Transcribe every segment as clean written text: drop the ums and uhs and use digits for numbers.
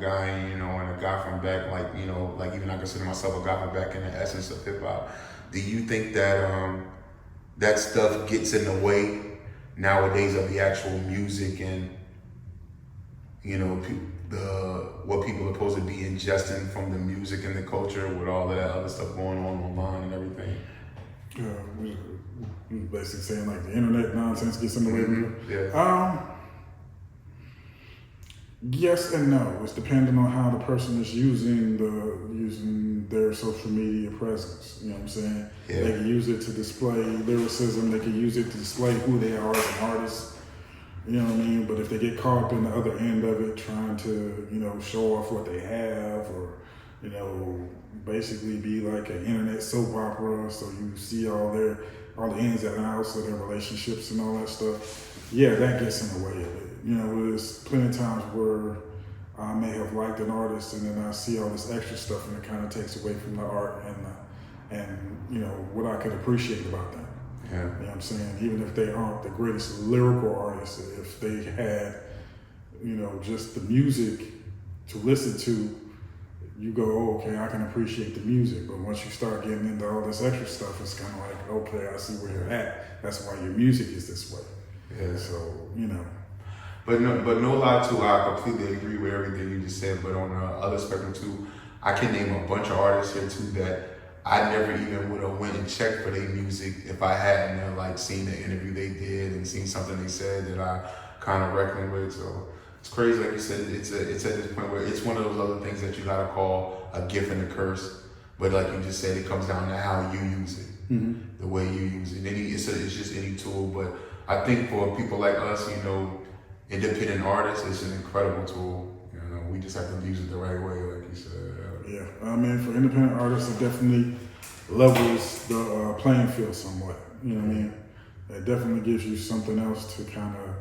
guy, you know, and a guy from back, like, you know, like even I consider myself a guy from back in the essence of hip hop. Do you think that that stuff gets in the way nowadays of the actual music and, you know, what people are supposed to be ingesting from the music and the culture with all of that other stuff going on online and everything? We basically saying like the internet nonsense gets in the way. Mm-hmm. Yeah. Yes and no. It's depending on how the person is using their social media presence. You know what I'm saying? Yeah. They can use it to display lyricism. They can use it to display who they are as an artist. You know what I mean? But if they get caught up in the other end of it, trying to, you know, show off what they have, or, you know, basically be like an internet soap opera, so you see all the ins and outs of their relationships and all that stuff, yeah, that gets in the way of it. You know, there's plenty of times where I may have liked an artist and then I see all this extra stuff and it kind of takes away from the art and you know, what I could appreciate about them. Yeah. You know what I'm saying? Even if they aren't the greatest lyrical artists, if they had, you know, just the music to listen to, you go, oh, okay, I can appreciate the music. But once you start getting into all this extra stuff, it's kind of like, okay, I see where you're at. That's why your music is this way. Yeah. So, you know. But no lie too, I completely agree with everything you just said. But on the other spectrum too, I can name a bunch of artists here too that I never even would have went and checked for their music if I hadn't like seen the interview they did and seen something they said that I kind of reckoned with. So it's crazy, like you said. It's at this point where it's one of those other things that you gotta call a gift and a curse. But like you just said, it comes down to how you use it, the way you use it. It's just any tool. But I think for people like us, you know, independent artists, it's an incredible tool. You know, we just have to use it the right way, like you said. Yeah, I mean, for independent artists, it definitely levels the playing field somewhat. You know what I mean? It definitely gives you something else to kind of,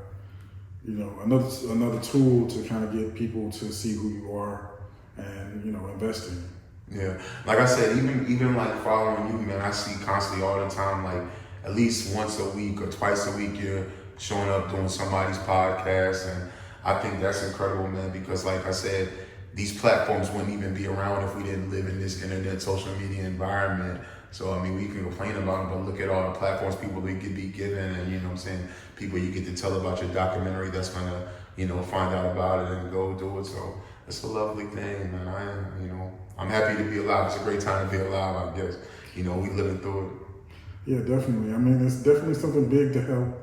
you know, another tool to kind of get people to see who you are and, you know, invest in. Yeah, like I said, even like following you, man, I see constantly all the time, like at least once a week or twice a week, you're showing up doing somebody's podcast, and I think that's incredible, man, because like I said, these platforms wouldn't even be around if we didn't live in this internet social media environment. So, I mean, we can complain about it, but look at all the platforms people they could be given, and, you know what I'm saying, people you get to tell about your documentary that's going to, you know, find out about it and go do it. So it's a lovely thing, man. I'm happy to be alive. It's a great time to be alive, I guess. You know, we living through it. Yeah, definitely. I mean, it's definitely something big to help,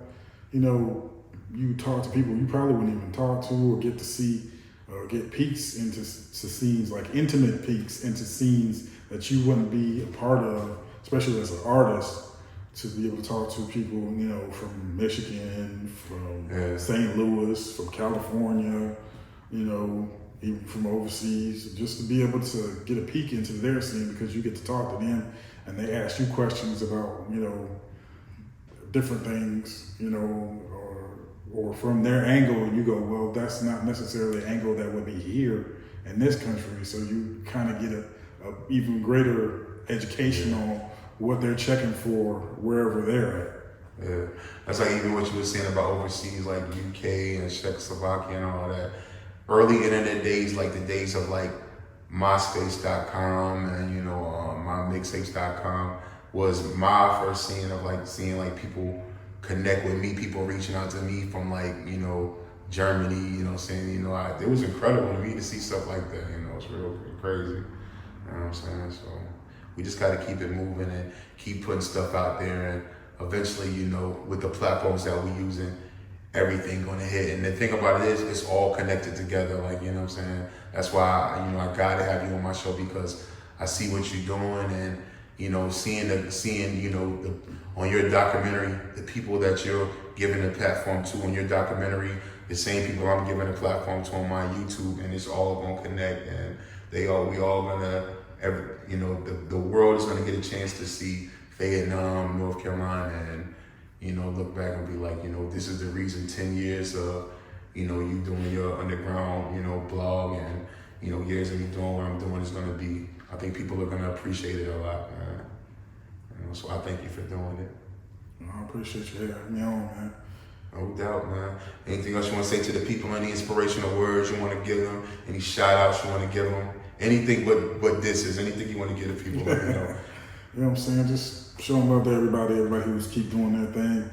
you know, you talk to people you probably wouldn't even talk to or get to see or get peeks into scenes, like intimate peeks into scenes that you wouldn't be a part of, especially as an artist, to be able to talk to people, you know, from Michigan, from St. Louis, from California, you know, even from overseas, just to be able to get a peek into their scene because you get to talk to them and they ask you questions about, you know, different things, you know, or from their angle, and you go, well, that's not necessarily an angle that would be here in this country. So you kind of get a even greater education on what they're checking for wherever they're at. Yeah, that's like even what you were saying about overseas, like UK and Czechoslovakia and all that. Early internet days, like the days of like MySpace.com and, you know, MyMixtapes.com was my first seeing like people connect with me, people reaching out to me from like, you know, Germany, you know, saying, you know, it was incredible to me to see stuff like that, you know, it's real crazy, you know what I'm saying? So we just got to keep it moving and keep putting stuff out there, and eventually, you know, with the platforms that we're using, everything going to hit. And the thing about it is, it's all connected together, like, you know what I'm saying? That's why, you know, I got to have you on my show, because I see what you're doing, and, you know, seeing, you know, on your documentary, the people that you're giving the platform to on your documentary, the same people I'm giving a platform to on my YouTube, and it's all gonna connect, and we all gonna, you know, the world is gonna get a chance to see Vietnam, North Carolina, and, you know, look back and be like, you know, this is the reason 10 years of, you know, you doing your underground, you know, blog, and, you know, years of me doing what I'm doing is gonna be, I think people are gonna appreciate it a lot, man. You know, so I thank you for doing it. I appreciate you having me on, man. No doubt, man. Anything else you want to say to the people? Any inspirational words you want to give them? Any shout outs you want to give them? Anything but this is anything you want to give the people? Let me know. You know what I'm saying? Just showing love to everybody who's keep doing their thing.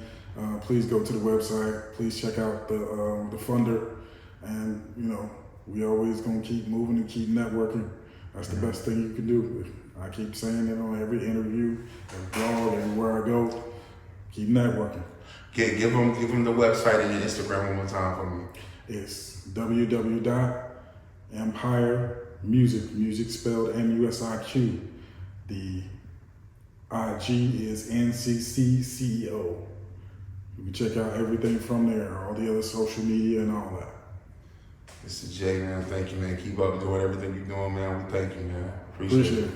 Please go to the website. Please check out the funder. And, you know, we always going to keep moving and keep networking. That's the best thing you can do. I keep saying it on every interview, every blog, everywhere I go. Keep networking. Give them the website and your Instagram one more time for me. It's www.empiremusic, music spelled MUSIQ. The IG is NCCCEO. You can check out everything from there, all the other social media and all that. Mr. Jay, man, thank you, man. Keep up doing everything you're doing, man. We thank you, man. Appreciate it.